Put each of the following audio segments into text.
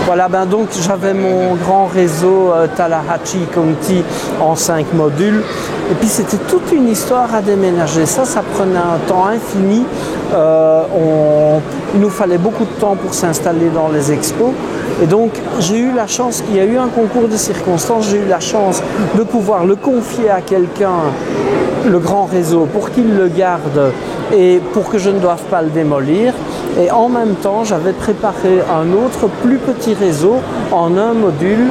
Voilà, ben donc j'avais mon grand réseau Tallahatchie County en 5 modules. Et puis c'était toute une histoire à déménager. Ça prenait un temps infini. Il nous fallait beaucoup de temps pour s'installer dans les expos. Et donc j'ai eu la chance, il y a eu un concours de circonstances, j'ai eu la chance de pouvoir le confier à quelqu'un, le grand réseau, pour qu'il le garde et pour que je ne doive pas le démolir. Et en même temps, j'avais préparé un autre plus petit réseau en un module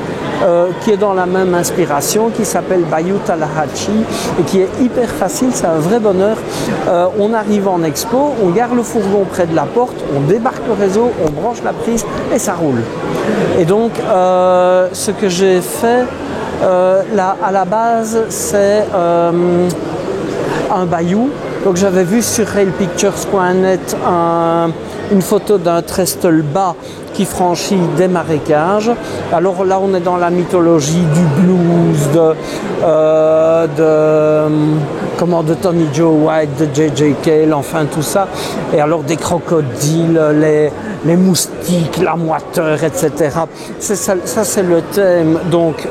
qui est dans la même inspiration, qui s'appelle Bayou Tallahatchie et qui est hyper facile, c'est un vrai bonheur. On arrive en expo, on gare le fourgon près de la porte, on débarque le réseau, on branche la prise et ça roule. Et donc, ce que j'ai fait là, à la base, c'est un bayou. Donc j'avais vu sur railpictures.net une photo d'un trestle bas qui franchit des marécages. Alors là, on est dans la mythologie du blues, de Tony Joe White, de J.J. Cale, enfin tout ça. Et alors des crocodiles, les moustiques, la moiteur, etc. Ça c'est le thème donc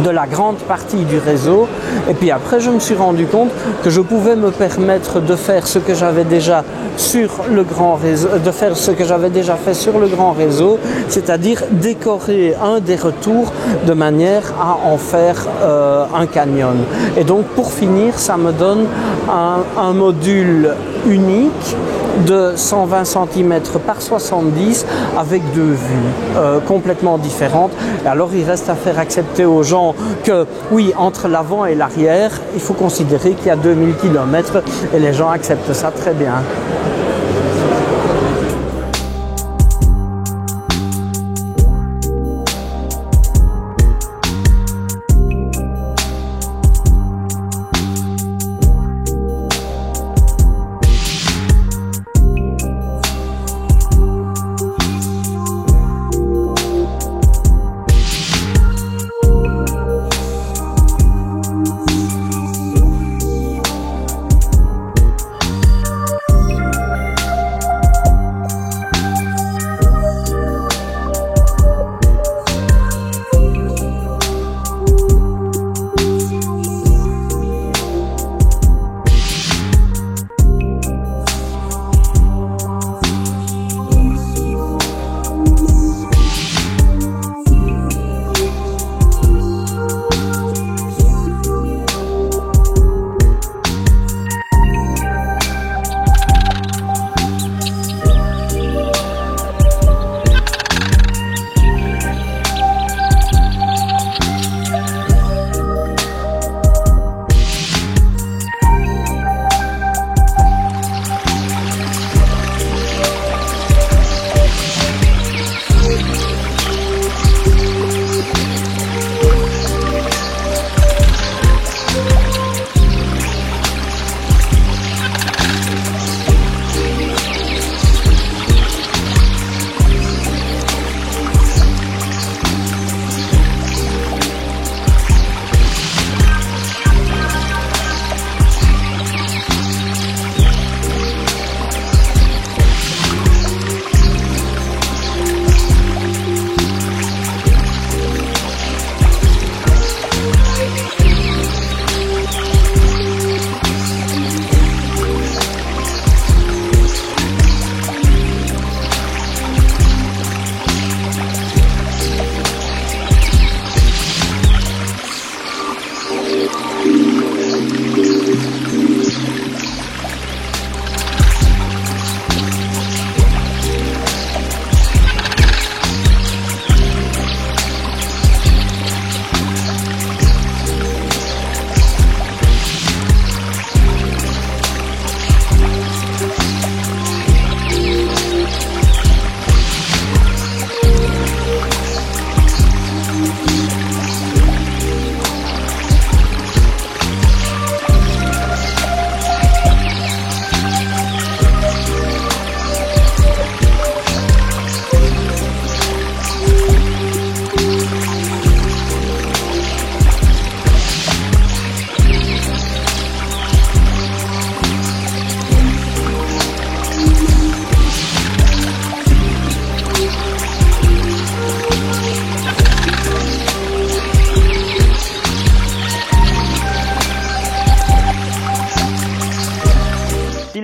de la grande partie du réseau. Et puis après, je me suis rendu compte que je pouvais me permettre de faire ce que j'avais déjà sur le grand réseau, de faire ce que j'avais déjà fait sur le grand réseau, c'est-à-dire décorer un des retours de manière à en faire un canyon. Et donc pour finir, ça me donne un module unique de 120 cm par 70 avec deux vues complètement différentes. Et alors il reste à faire accepter aux gens que oui, entre l'avant et l'arrière, il faut considérer qu'il y a 2000 km et les gens acceptent ça très bien.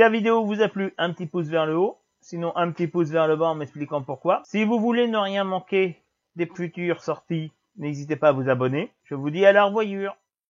la vidéo vous a plu, un petit pouce vers le haut. Sinon, un petit pouce vers le bas en m'expliquant pourquoi. Si vous voulez ne rien manquer des futures sorties, n'hésitez pas à vous abonner. Je vous dis à la revoyure.